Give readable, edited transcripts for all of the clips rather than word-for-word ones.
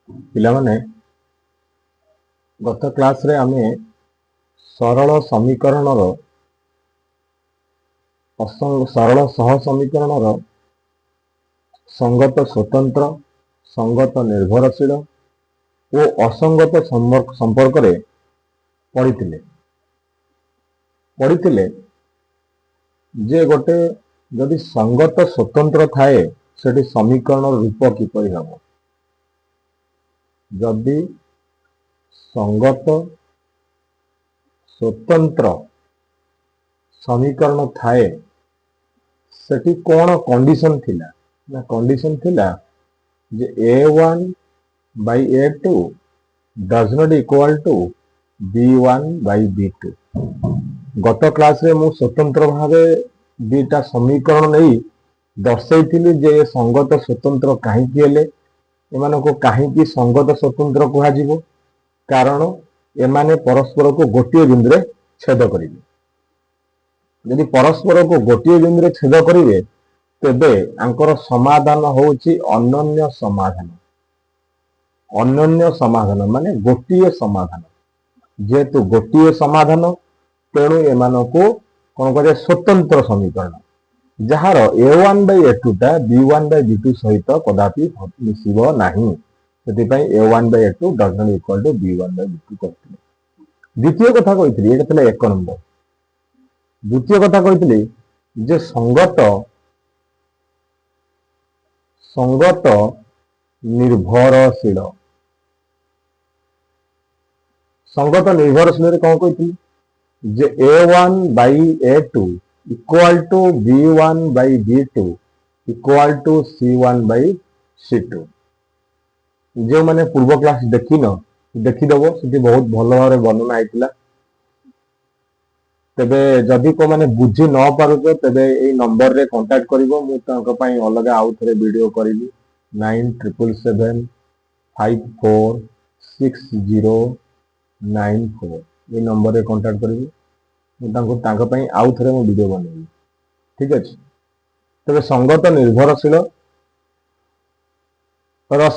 ପିଲାମାନେ ଗତ କ୍ଲାସରେ ଆମେ ସରଳ ସମୀକରଣର ସରଳ ସହ ସମୀକରଣର ସଙ୍ଗତ ସ୍ୱତନ୍ତ୍ର, ସଙ୍ଗତ ନିର୍ଭରଶୀଳ ଓ ଅସଙ୍ଗତ ସମ୍ପର୍କରେ ପଢିଥିଲେ ଯେ ଗୋଟେ ଯଦି ସଙ୍ଗତ ସ୍ୱତନ୍ତ୍ର ଥାଏ ସେଠି ସମୀକରଣର ରୂପ କିପରି ହେବ। ଯଦି ସଙ୍ଗତ ସ୍ୱତନ୍ତ୍ର ସମୀକରଣ ଥାଏ ସେଠି କଣ କଣ୍ଡିସନ ଥିଲା ନା କଣ୍ଡିସନ ଥିଲା ଯେ a1 by a2 does not equal to b1 by b2। ଗତ କ୍ଲାସରେ ମୁଁ ସ୍ୱତନ୍ତ୍ର ଭାବେ ଦିଟା ସମୀକରଣ ନେଇ ଦର୍ଶାଇଥିଲି ଯେ ସଙ୍ଗତ ସ୍ୱତନ୍ତ୍ର କାହିଁକି ହେଲେ, ଏମାନଙ୍କୁ କାହିଁକି ସଙ୍ଗତ ସ୍ୱତନ୍ତ୍ର କୁହାଯିବ, କାରଣ ଏମାନେ ପରସ୍ପରକୁ ଗୋଟିଏ ବିନ୍ଦୁରେ ଛେଦ କରିବେ। ଯଦି ପରସ୍ପରକୁ ଗୋଟିଏ ବିନ୍ଦୁରେ ଛେଦ କରିବେ ତେବେ ଆଙ୍କର ସମାଧାନ ହେଉଛି ଅନନ୍ୟ ସମାଧାନ। ଅନନ୍ୟ ସମାଧାନ ମାନେ ଗୋଟିଏ ସମାଧାନ। ଯେହେତୁ ଗୋଟିଏ ସମାଧାନ ତେଣୁ ଏମାନଙ୍କୁ କଣ କରିବା, ସ୍ୱତନ୍ତ୍ର ସମୀକରଣ, ଯାହାର a1 by a2 ଟା b1 by b2 ସହିତ କଦାପି ମିଶିବ ନାହିଁ। ସେଥିପାଇଁ a1 by a2 does not equal to b1 by b2 କହିଥିଲେ। ଦ୍ୱିତୀୟ କଥା କହିଥିଲି, ଏଇଟା ଥିଲା 1 ନମ୍ବର। ଦ୍ୱିତୀୟ କଥା କହିଥିଲି ଯେ ସଙ୍ଗତ ନିର୍ଭରଶୀଳ। ସଙ୍ଗତ ନିର୍ଭରଶୀଳରେ କଣ କହିଥିଲି ଯେ a1 by a2 equal to b1 by b2 equal to c1 by c2। ଯେଉଁମାନେ ପୂର୍ବ କ୍ଲାସ ଦେଖିଦବ, ସେଠି ବହୁତ ଭଲ ଭାବରେ ବର୍ଣ୍ଣନା ହେଇଥିଲା। ତେବେ ଯଦି କୋଉମାନେ ବୁଝି ନ ପାରୁଛ ତେବେ ଏଇ ନମ୍ବରରେ କଣ୍ଟାକ୍ଟ କରିବ, ମୁଁ ତାଙ୍କ ପାଇଁ ଅଲଗା ଆଉ ଥରେ ଭିଡିଓ କରିବି। 97754609 ଏଇ ନମ୍ବରରେ କଣ୍ଟାକ୍ଟ କରିବି, ମୁଁ ତାଙ୍କ ପାଇଁ ଆଉ ଥରେ ମୁଁ ଭିଡିଓ ବନେଇବି। ଠିକ ଅଛି। ତେବେ ସଙ୍ଗତ ନିର୍ଭରଶୀଳ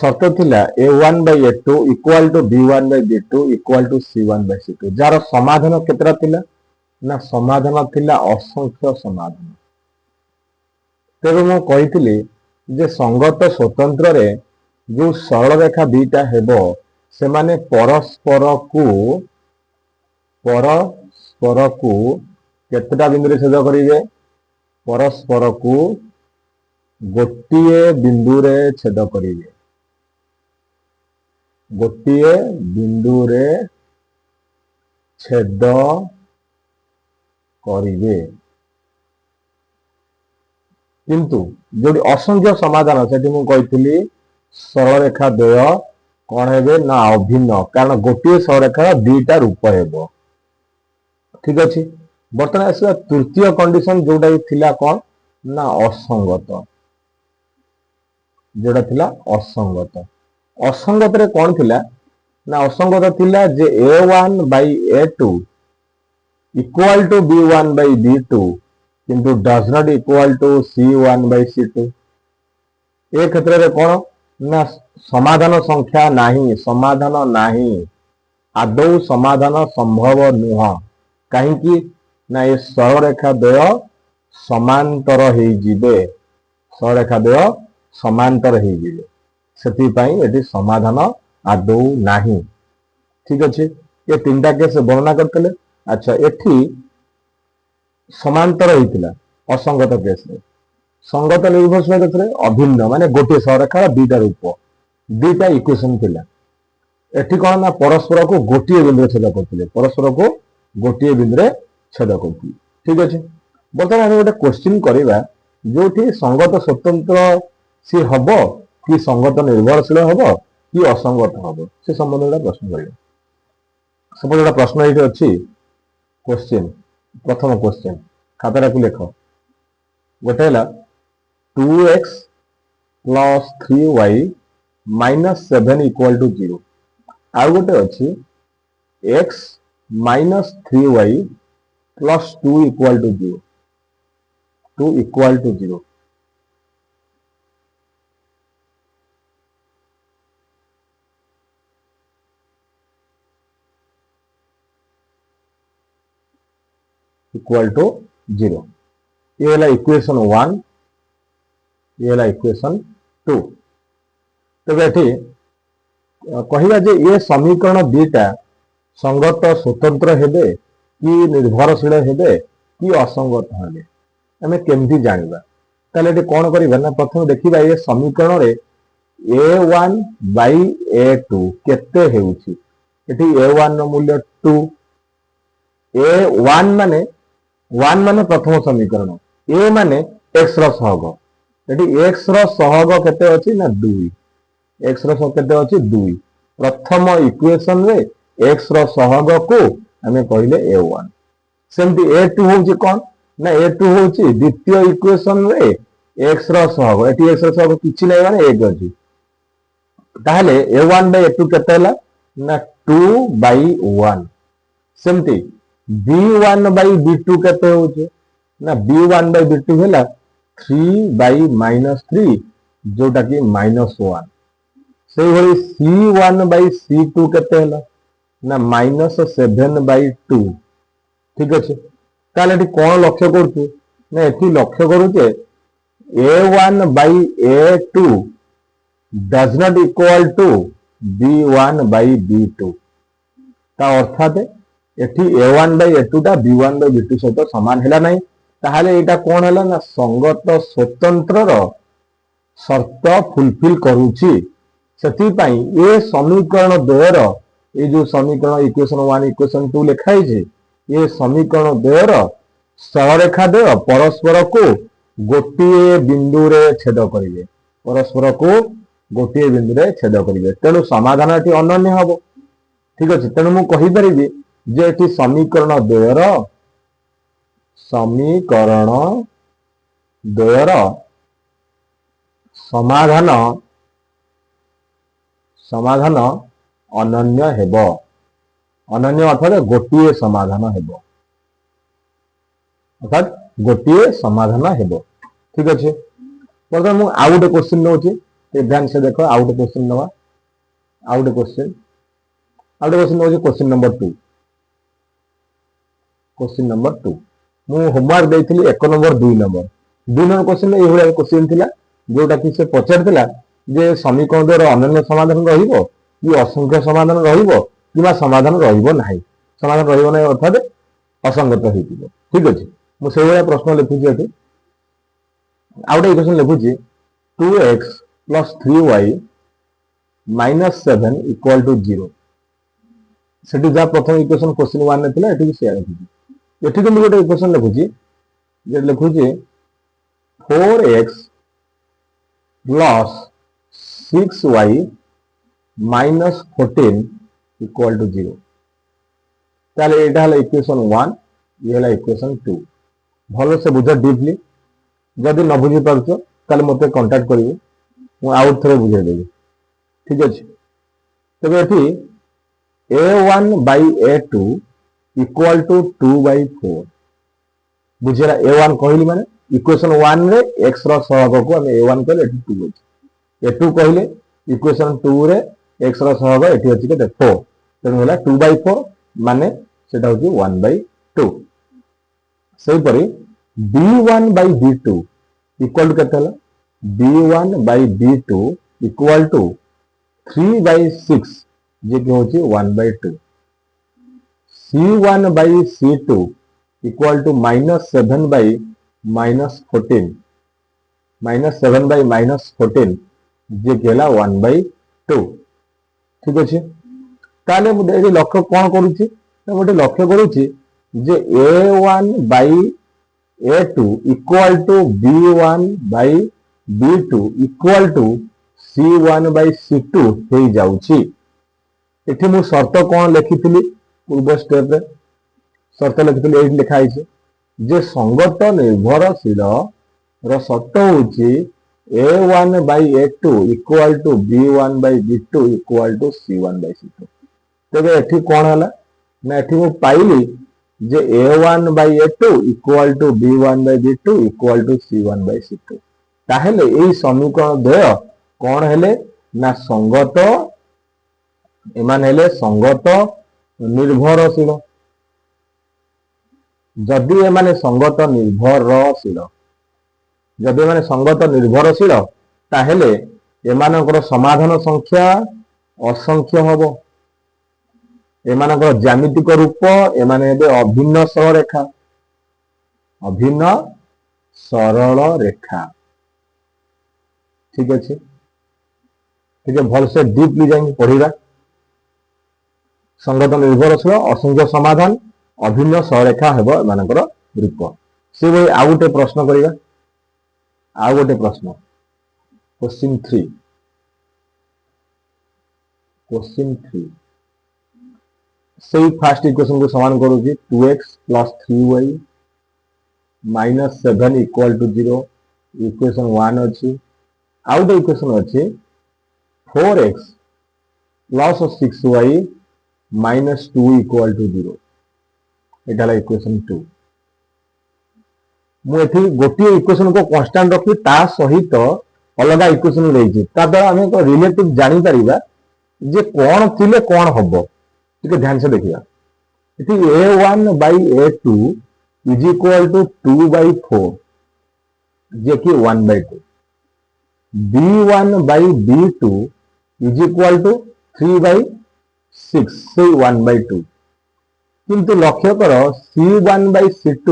ସର୍ତ୍ତ ଥିଲା a1 by a2 equal to b1 by b2 equal to c1 by c2। ଯାହାର ସମାଧାନ କେତେଟା ଥିଲା ନା ସମାଧାନ ଥିଲା ଅସଂଖ୍ୟ ସମାଧାନ। ତେବେ ମୁଁ କହିଥିଲି ଯେ ସଙ୍ଗତ ସ୍ୱତନ୍ତ୍ରରେ ଯୋଉ ସରଳ ରେଖା ଦିଟା ହେବ ସେମାନେ ପରସ୍ପରକୁ କେତେଟା ବିନ୍ଦୁରେ ଛେଦ କରିବେ, ପରସ୍ପରକୁ ଗୋଟିଏ ବିନ୍ଦୁରେ ଛେଦ କରିବେ। ଗୋଟିଏ ବିନ୍ଦୁରେ ଛେଦ କରିବେ। କିନ୍ତୁ ଯୋଉଠି ଅସଂଖ୍ୟ ସମାଧାନ ସେଠି ମୁଁ କହିଥିଲି ସରଳରେଖା ଦ୍ୱୟ କଣ ହେବେ ନା ଅଭିନ୍ନ, କାରଣ ଗୋଟିଏ ସରଳରେଖାର ଦିଟା ରୂପ ହେବ। ଠିକ ଅଛି। ବର୍ତ୍ତମାନ ଆସିବା ତୃତୀୟ କଣ୍ଡିସନ, ଯୋଉଟା ଥିଲା କଣ ନା ଅସଙ୍ଗତ। ଯୋଉଟା ଥିଲା ଅସଙ୍ଗତ। ଅସଙ୍ଗତରେ କଣ ଥିଲା ନା ଅସଙ୍ଗତ ଥିଲା ଯେ a1 by a2 equal to b1 by b2 କିନ୍ତୁ does not equal to c1 by c2। ଏ କ୍ଷେତ୍ରରେ କଣ ନା ସମାଧାନ ସଂଖ୍ୟା ନାହିଁ, ସମାଧାନ ନାହିଁ, ଆଦୌ ସମାଧାନ ସମ୍ଭବ ନୁହଁ। କାହିଁକି ନା ଏ ସରଳରେଖା ଦ୍ୱୟ ସମାନ୍ତର ହେଇଯିବେ, ସରଳରେଖା ଦ୍ୱୟ ସମାନ୍ତର ହେଇଯିବେ, ସେଥିପାଇଁ ଏଠି ସମାଧାନ ଆଦୌ ନାହିଁ। ଠିକ ଅଛି। ଏ ତିନିଟା କେସ୍ ବର୍ଣ୍ଣନା କରିଥିଲେ। ଆଚ୍ଛା, ଏଠି ସମାନ୍ତର ହେଇଥିଲା ଅସଙ୍ଗତ କେସରେ। ସଙ୍ଗତ ନିର୍ଭରଶୀଳ କେସରେ ଅଭିନ୍ନ, ମାନେ ଗୋଟିଏ ସରଳରେଖାର ଦିଟା ରୂପ, ଦିଟା ଇକ୍ୱେସନ ଥିଲା। ଏଠି କଣ ନା ପରସ୍ପରକୁ ଗୋଟିଏ ବିନ୍ଦୁରେ ଛେଦ କରୁଥିଲେ, ପରସ୍ପରକୁ ଗୋଟିଏ ବିନ୍ଦୁରେ ଛେଦ କରୁଥିଲେ। ଠିକ ଅଛି। ବର୍ତ୍ତମାନ ଆମେ ଗୋଟେ କ୍ୱେଶ୍ଚିନ୍ କରିବା ଯୋଉଠି ସଙ୍ଗତ ସ୍ୱତନ୍ତ୍ର ସିଏ ହବ କି ସଙ୍ଗତ ନିର୍ଭରଶୀଳ ହବ କି ଅସଙ୍ଗତ ହବ, ସେ ସମ୍ବନ୍ଧରେ ଗୋଟେ ପ୍ରଶ୍ନ କରିବା। ସପୋଜ ଗୋଟେ ପ୍ରଶ୍ନ ଏଇଠି ଅଛି, କ୍ୱେଶ୍ଚିନ୍, ପ୍ରଥମ କ୍ୱେଶ୍ଚିନ୍, ଖାତାଟାକୁ ଲେଖ। ଗୋଟେ ହେଲା 2x plus 3y minus 7 equal to 0। ଆଉ ଗୋଟେ ଅଛି x minus 3y plus 2 equal to 0। 2 equal to 0। Equal to 0 ये है इक्वेशन 1 ये है इक्वेशन 2 तबे एठी कहिबा जे ये समीकरण दुईटा संगत स्वतंत्र हेबे कि निर्भरशील हेबे कि असंगत हेबे आमे केमती जानिबा ताले एठी कोन करिबा ना प्रथम देखिबा ये समीकरण रे a1 by a2 केते हेउची एठी a1 नो मूल्य 2 a1 माने 1 माने प्रथम समीकरण a माने x रो सहग एठी x रो सहग केते अछि ना 2 x रो सहग केते अछि 2 प्रथम इक्वेशन रे x रो सहग को हमें कहले a1 सेमती a2 होची कोन ना a2 होची द्वितीय इक्वेशन रे x रो सहग एठी x रो सहग किछि नै माने 1 अछि ताहले a1 by a2 केते हला ना 2 by 1 सेमती b1 by b2 केते होची ना b1 by b2 हला 3 by -3 जोटा कि -1 से भली c1 by c2 केते हला ना -7 by 2 ठीक अछि ताले एठी कोन लक्ष्य करछु ना एठी लक्ष्य करूचे a1 by a2 does not equal to b1 by b2 ता अर्थात एठी a1 by a2 टा b1 by b2 सहित समान हैला नहीं ताहाले एटा कोन हैला ना संगत स्वतंत्र रो शर्त फुलफिल करूची सेति पई ए समीकरण द्वयर ए जो समीकरण इक्वेशन 1 इक्वेशन 2 लिखाई जे ये समीकरण द्वयर सररेखा द्वय परस्पर को गोटिए बिंदु रे छेद करिवे परस्पर को गोटिए बिंदु रे छेद करिवे तेनु समाधान एटी अनन्य हबो ठीक अछि तेनु मु कहि परिबी जे एटी समीकरण द्वयर समाधान अनन्य हेबो अनन्य अर्थात गोटिए समाधान हेबो अर्थात गोटिए समाधान हेबो ठीक अछि बर्तमान मु आउट क्वेश्चन नोची ते ध्यान से देखो आउट क्वेश्चन नवा आउट क्वेश्चन नोची क्वेश्चन नंबर 2 मु होमवर्क देइथिली 1 नंबर 2 नंबर 2 नंबर क्वेश्चन ए होया क्वेश्चन थिला जोटा कि से पचार थिला जे समीकरण द्वारा अनन्य समाधान रहिबो कि असंख्य समाधान रहिबो किबा समाधान रहिबो नाही समाधान रहिबो नाही अर्थात असंगत होइतिबो ठीक अछि मु से होया प्रश्न लिखुची एठी आउट इक्वेशन लिखुची 2x plus 3y minus 7 equal to 0 सेठी जा प्रथम इक्वेशन क्वेश्चन 1 ने थिला एठी से लिखुची एठी तो गोटे equation लिखुची J लिखुची 4x plus 6y minus 14 equal to 0 ताले एटा हला इक्वेशन 1 ये हला इक्वेशन 2 भलो से बुझ डीपली जदि न बुझी पारछो ताले मते कांटेक्ट करिवे मु आउट थरे बुझाई देबी ठीक अछि तबे एठी a1 by a2 equal to 2 by 4 बुझेला a1 कहली माने इक्वेशन 1 रे x रो सहग को हम a1 कहले एठी 2 अछि a2 कहले इक्वेशन 2 रे x रो सहग एठी अछि के 4 तेन होला 2 by 4 माने सेटा होची 1 by 2 सही परी b1 by b2 equal to केते होला b1 by b2 equal to 3 by 6 जे कि होची 1 by 2 c1 by c2 equal to -7 by -14 -7 by -14 जे कि होला 1 by 2 ठीक अछि ताले मु एही लक्ष्य कोन करूची मोटे लक्ष्य करूची जे a1 by a2 equal to b1 by b2 equal to c1 by c2 हे जाउची एठी मु शर्त कोन लिखिथिली पूर्व स्टेप रे शर्त लिखिथिली एही लिखा आइছে जे संगत निर्भरशील र शर्त होची a1 by a2 equal to b1 by b2 equal to c1 by c2 तबे एठी कोन हला ना एठी मु पाइली जे a1 by a2 equal to b1 by b2 equal to c1 by c2 ताहेले एई समीकरण द्वय कोन हेले ना संगत एमान हेले संगत निर्भरशील जदि एमाने संगत निर्भरशील जदि एमाने संगत निर्भरशील ताहेले एमानकर समाधान संख्या असंख्य हबो। एमानकर ज्यामितिक रूप एमाने एबे अभिन्न सरल रेखा अभिन्न सरल रेखा। ठीक अच्छे ठीक है भल से डीपली जाएंगे पढ़ा। संगत निर्भरशील असंख्य समाधान अभिन्न सररेखा हेब एमानकर रूप। से भाई आउ गोटे प्रश्न करिया आउ गोटे प्रश्न क्वेश्चन 3 से फास्ट इक्वेशन को समान करूँ 2x + 3y - 7 = 0 इक्वेशन 1 अच्छी। आउ गोटे इक्वेशन अच्छी 4x + 6y - 2 = 0 एटा इक्वेशन 2। मुझे गोटे इक्वेशन को कांस्टेंट रखी ता सहित अलग इक्वेशन लेछि ता द्वारा हम एक रिलेटिव जानि परिबा जे कोन थिले कोन हबो। ठीक ध्यान से देखिया इति a1 / a2 = 2/4 जे कि 1/2 b1 / b2 = 3/6 से 1/2 किंतु लक्ष्य कर c1 / c2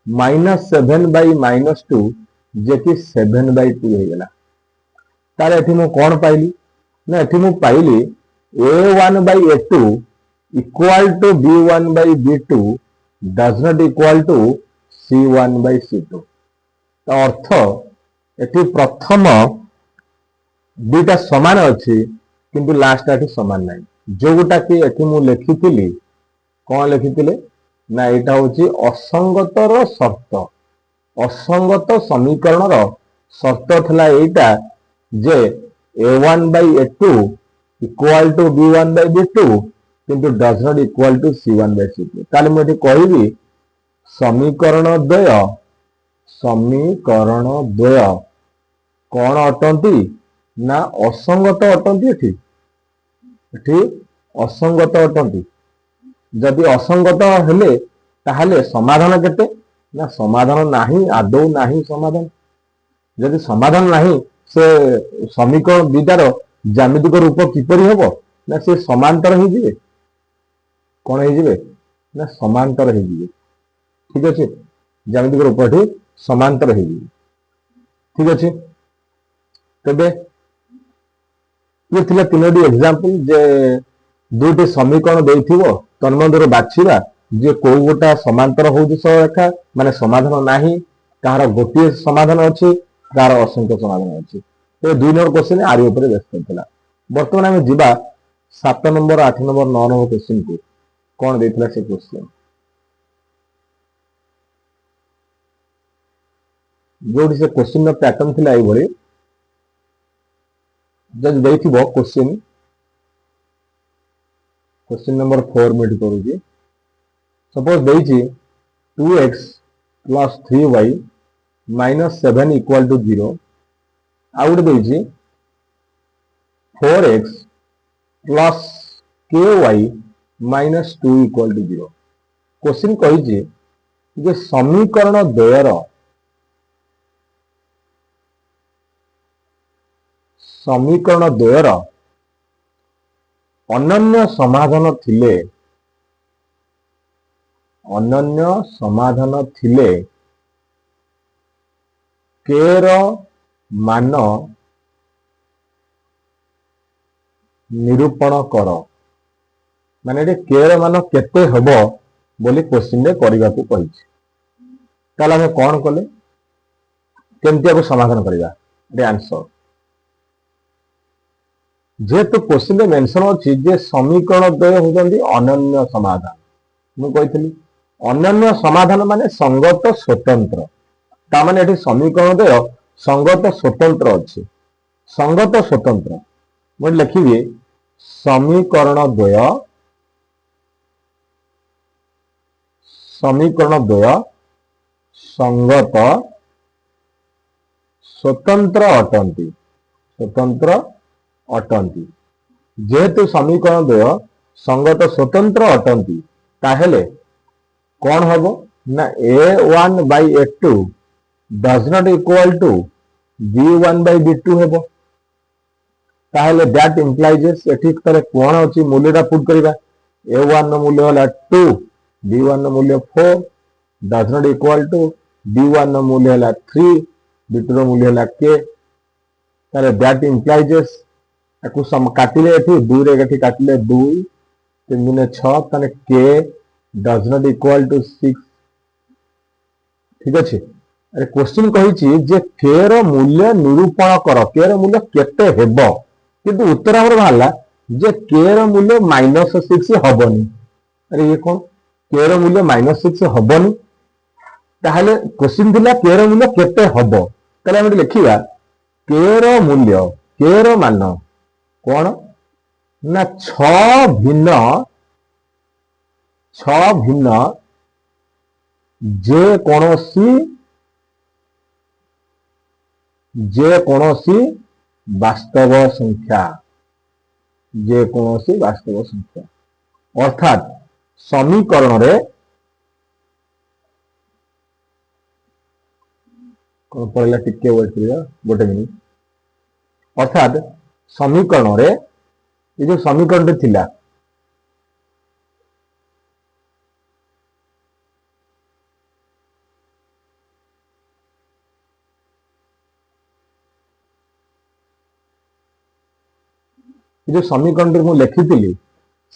-7 - -2 जे कि 7/2 हो गला। तारे एठी मु कोन पाइली ना एठी मु पाइली a1 / a2 = b1 / b2 does not equal to c1 / c2। तो अर्थ एठी प्रथम दुईटा समान अच्छी किंतु लास्ट एठी समान नहीं जो गोटा कि एठी मु लिखिथिली कौन लिखिथिले ना एटा होची असंगतर शर्त असंगत समीकरण शर्त थला एटा जे a1 / a2 = b1 / b2 किंतु does not equal to c1 / c2। ताले मु एठी कहिबी समीकरण द्वय कौन अटंती ना असंगत अटंती। एठी असंगत अटंती जदि असंगत हेले ताहले समाधान केते ना समाधान नाही आदौ नाही समाधान। जदि समाधान नाही से समीकरण दुईटार ज्यामितिक रूप किपरि हेबो ना से समांतर ही जिवे कौन ही जिवे ना समांतर ही जिवे। ठीक अछि ज्यामितिक रूप एठी समांतर ही जिवे। ठीक अछि तबे ये थिला तीनोटी एग्जांपल जे दुईटी समीकरण देइथिबो तन्मध्य बाछिबा जे को गोटा समांतर होउची सररेखा माने समाधान नाही तार गोटे समाधान अछि तार असंख्य समाधान अछि। तो 2 नंबर क्वेश्चन आरि ऊपर बेस करथिला। वर्तमान हम जिबा 7 नंबर 8 नंबर 9 नंबर क्वेश्चन को कोन देथिला से क्वेश्चन जोडी से क्वेश्चन नो पैटर्न थिला एई भली जज देइथिबो क्वेश्चन नंबर 4 मिट करूची। सपोज देइची 2x + 3y - 7 = 0 आउट देइची 4x + ky - 2 = 0। क्वेश्चन कहिची जे समीकरण द्वयर अनन्य समाधान थिले k रो मान निरूपण कर माने k रो मान केते हबो बोली क्वेश्चन रे करिवा को कहिछि। ताला हम कोन कले केमतिया को समाधान करिवा रे आंसर जेहेतु क्वेश्चन रे मेंशन अछि जे समीकरण द्वय होजंदी अनन्य समाधान। मु कहितली अनन्य समाधान माने संगत स्वतंत्र ता माने एठी समीकरण द्वय संगत स्वतंत्र अछि। संगत स्वतंत्र मु लिखिबी समीकरण द्वय संगत स्वतंत्र अटंती जेहेतु समीकरण द्वय संगत स्वतंत्र अटंती ताहेले कौन हबो ना a1 by a2 does not equal to b1 by b2 हेबो ताहले दैट इम्प्लाइजेस एठी तरे कोन अछि मूल्यटा पुट करिबा a1 नो मूल्य होला 2 b1 नो मूल्य 4 does not equal to b1 नो मूल्य होला 3 b2 नो मूल्य होला k ताहले दैट इम्प्लाइजेस एकु सम काटिले एठी 2 रे एठी काटिले 2 3 गुणे 6 ताने k does not equal to 6 ठीक अछि अरे क्वेश्चन कहिछि जे k रो मूल्य निरूपण कर k रो मूल्य केते हेबो किंतु उत्तर हमर भाला जे k रो मूल्य -6 हबनी अरे ये कोन k रो मूल्य -6 हबनी ताहले क्वेश्चन दिला k रो मूल्य केते हबो ताले हम लिखिबा k रो मूल्य k रो मान कोन ना 6 भिन्न जे कोनोसी वास्तव संख्या अर्थात समीकरण रे कोन पहला टिके वेट करिया गोटे मिनिट अर्थात समीकरण रे ये जो समीकरण रे थिला जो समीकरण मु लिखी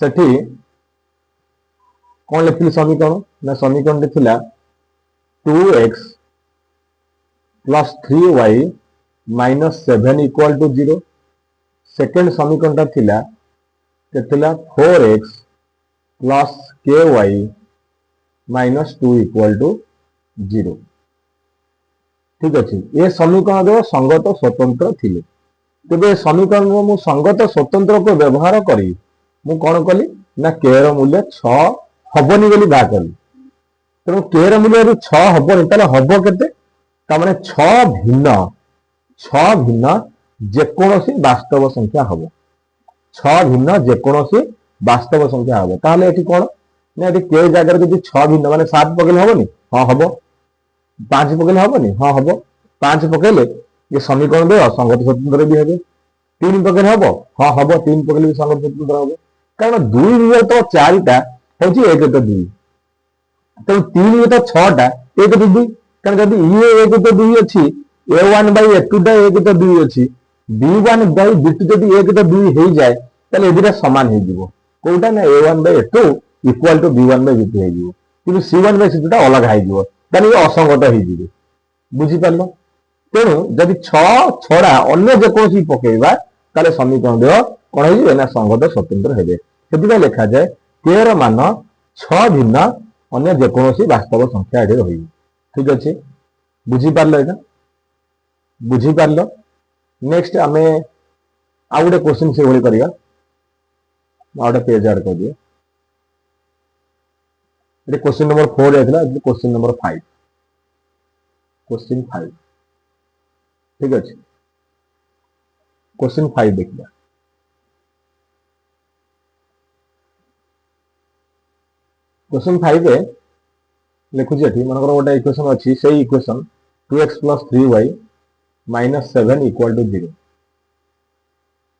सेठी कौन लिखी समीकरण ना समीकरण थिला 2x plus 3y minus 7 equal to 0 second समीकरण थिला 4x plus ky minus 2 equal to 0 ठीक अच्छे ये समीकरण दो संगत स्वतंत्र थिले तेबे समीकरण मु संगत स्वतंत्र को व्यवहार करी मु कौन कली ना k रो मूल्य 6 हबनी बोली बा कली तेणु k रो मूल्य 6 हबनी ताले हबो केते ता माने 6 भिन्न जेकोसी वास्तव संख्या हबो 6 भिन्न जेकोसी वास्तव संख्या हबो ताले एठी कोन ना एठी k जगह रे जदी 6 भिन्न माने 7 पकेले हबनी हां हबो 5 पकेले हबनी हां हबो 5 पकेले ये समीकरण दे असंगत स्वतंत्र भी हेबे 3 पकेले हबो हां हबो 3 पकेले भी संगत स्वतंत्र हबो कारण 2 रे तो 4 टा होची 1 तो 2 तो 3 रे तो 6 टा 1 तो 2 कारण जदी ये 1 तो 2 अछि a1 by a2 टा 1 तो 2 अछि b1 by b2 जदी 1 तो 2 हे जाय तले एदिरा समान हे जिवो कोउटा ना a1 by a2 equal to b1 by b2 हे जिवो किंतु c1 by c2 टा अलग हे जिवो तने ये असंगत हे जिवो बुझी पालो तेणु जदि 6 छड़ा अन्य जेकोसी पकेबा ताले समीकरण देव कोन हे ना संगत स्वतंत्र हेबे सेदिबा लिखा जाय k रो मान 6 भिन्न अन्य जेकोसी वास्तव संख्या एडे रही ठीक अछि बुझी पारलो एटा बुझी पारलो नेक्स्ट हमें आ गुटे क्वेश्चन से होली करिया आउट पेज ऐड कर दियो ये क्वेश्चन नंबर 4 आइतला क्वेश्चन नंबर 5 क्वेश्चन 5 ठीक अच्छे क्वेश्चन 5 देखिए क्वेश्चन 5 रे लिखुची एठी मनकर गोटे इक्वेशन अछि सेही equation 2x plus 3y minus 7 equal to 0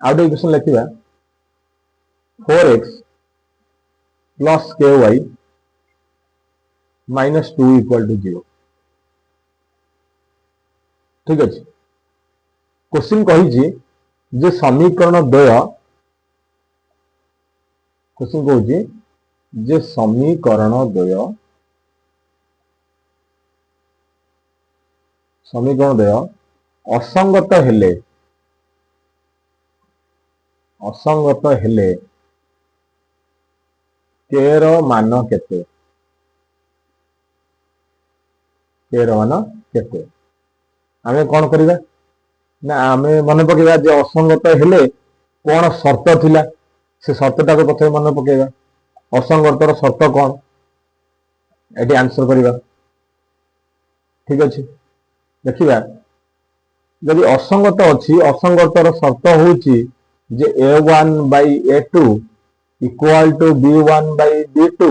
आउट इक्वेशन लिखिबा 4x plus ky minus 2 equal to 0 ठीक अछि क्वेश्चन कहिछि जे समीकरण द्वय क्वेश्चन कहछि जे समीकरण द्वय असंगत हेले k रो मान केते आमे कोन करिबा ना आमे मन पकेबा जे असंगत हेले कोन शर्त थिला से शर्तटा को प्रथम मन पकेबा असंगतर शर्त कोन एटी आंसर करिबा ठीक अछि देखिबा यदि असंगत अछि असंगतर शर्त होउची जे a1 by a2 equal to b1 by b2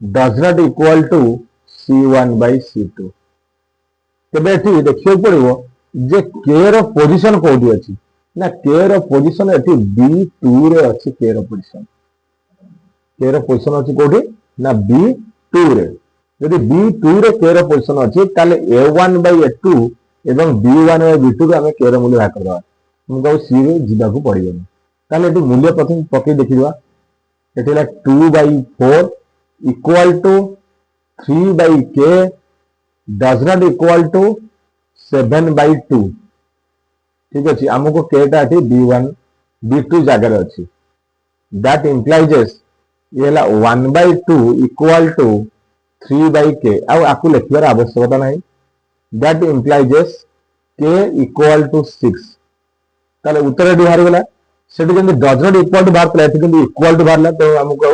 does not equal to C1 by C2 तेबे एठी देखियो पड़िबो जे k रो पोजीशन कोठी अछि ना k रो पोजीशन एठी B2 रे अछि k रो पोजीशन अछि कोठी ना B2 रे यदि B2 रे k रो पोजीशन अछि ताले A1 by A2 एवं B1 by B2 रे हमें k रो मूल्य भाग करबा हमको C रे जिबा को पड़िबो ताले एठी मूल्य प्रथम पके देखिबा एठी ला 2 by 4 equal to 3 by k does not equal to 7 by 2 ठीक अछि हमको k टा एठी B1 B2 जगह रे अछि that implies ये ला 1 by 2 equal to 3 by k आ आकु लिखबार आवश्यकता नाही that implies k equal to 6 ताले उत्तर एठी बाहर गेला सेठी जंदी does not equal to बाहर प्लेट जंदी equal to बाहरला तो हमको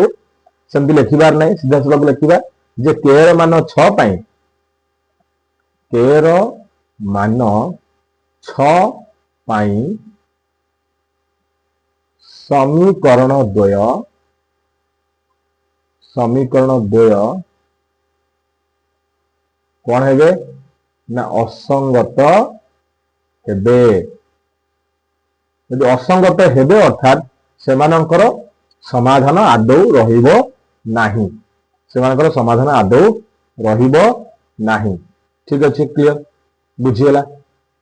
सेमती लिखिबार नाही सीधा सलग लिखिबा जे k रो मान 6 पई k रो मान 6 पई समीकरण द्वय कौन हेबे ना असंगत हेबे यदि असंगत हेबे अर्थात सेमानकर समाधान आदौ रहिबो नाही सेमानकर समाधान आदौ रहिबो नाही ठीक अछि क्लियर बुझियला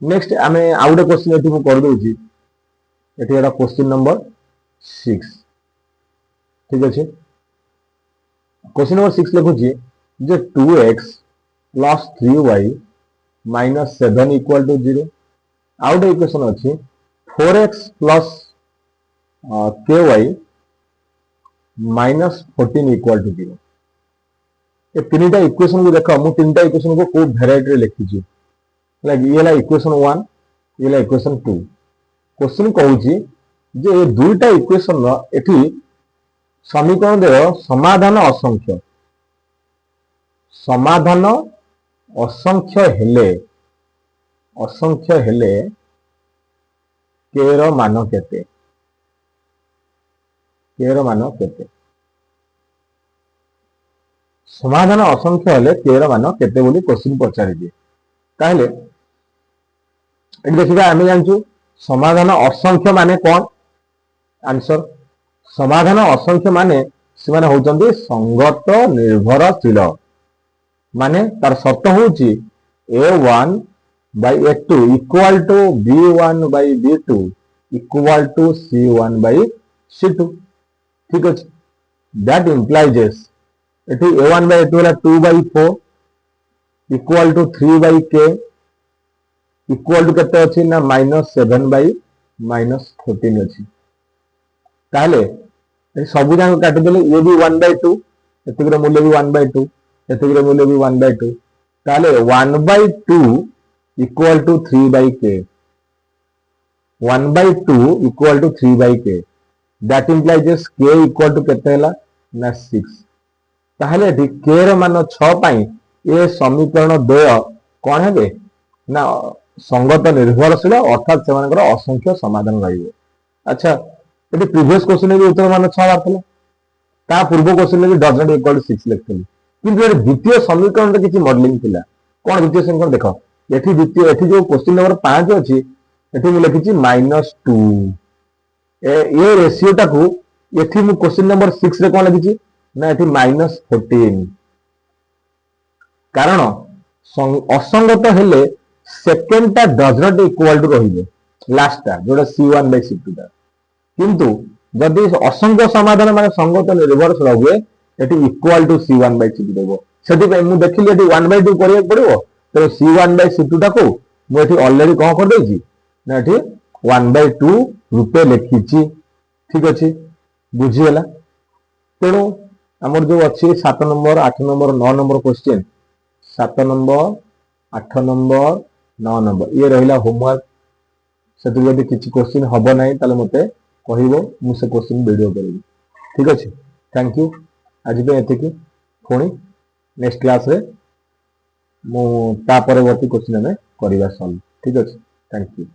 नेक्स्ट आमे आउडे क्वेश्चन एठी मु कर दोछि एठी एटा क्वेश्चन नंबर 6 ठीक अछि क्वेश्चन नंबर 6 लिखुछि जे 2x plus 3y minus 7 equal to 0 आउट इक्वेशन अछि 4x plus ky minus 14 equal to 0 ए तीनटा इक्वेशन को देखो मु तीनटा इक्वेशन को को वेराइटी रे लिखिछि लाइक ये ला इक्वेशन 1 ये ला इक्वेशन 2 क्वेश्चन कहूछि जे ए दुईटा इक्वेशन रो एठी समीकरण दे समाधान असंख्य हेले k रो मान केते समाधान असंख्य हेले k रो मान केते बोली क्वेश्चन पचारि दिए ताहले एठी देखिबा आमे जानछु समाधान असंख्य माने कोन आंसर समाधान असंख्य माने से होचंदी संगत निर्भरशील माने तार शर्त होची a1 by a2 equal to b1 by b2 equal to c1 by c2 ठीक अछि that implies एठी a1 by a2 वाला 2 by 4 equal to 3 by k equal to केते अछि ना -7 by -14 अछि ताले सबु जान काटि देले ये भी 1 by 2 एतिकर मूल्य भी 1 by 2 एतिकर मूल्य भी 1 by 2 ताले 1 by 2 equal to 3 by k 1 by 2 equal to 3 by k that implies k equal to केते हला ना 6 ताहले एठी k रो मान 6 पई ए समीकरण द्वय कोन हेबे ना संगत निर्भरशील अर्थात सेमानकर असंख्य समाधान रहिबो अच्छा एटी प्रीवियस क्वेश्चन भी उत्तर मान 6 बारथले ता पूर्व क्वेश्चन भी डज नॉट इक्वल टू 6 लिखथले किंतु ए द्वितीय समीकरण रे किछि मॉडलिंग थिला कोन द्वितीय समीकरण देखो एठी द्वितीय एठी जो क्वेश्चन नंबर 5 अछि एठी मु लिखिछि -2 ए रेशियो टाकू एठी मु क्वेश्चन नंबर 6 रे कोन लिखिछि ना एठी -14 कारण असंगत हेले सेकंड टा डज नॉट इक्वल टू रहिबो लास्ट टा जोडा c1 by c2 टा किंतु जदि असंख्य समाधान माने संगत निर्भरशील हुए eighty equal to c1 by c2 देबो सेठी पे मु देखिली एटी 1 by 2 करिया पड़िबो तो c1 by c2 टाको मु एटी ऑलरेडी कोन कर देछि ना एटी 1 by 2 रूपे लिखिछि ठीक अछि बुझी गेला तेणु हमर जो अछि 7 number 8 number 9 number question 7 number 8 number 9 number ये रहिला होमवर्क सेठी जदि किछि क्वेश्चन हबो नै ताले मते कहिबो मु से क्वेश्चन वीडियो करिबी ठीक अछि थैंक यू आज पे एतिकी पुणी नेक्स्ट क्लास रे मु ता परवर्ती क्वेश्चन में करिबा सॉल्व ठीक अछि थैंक यू।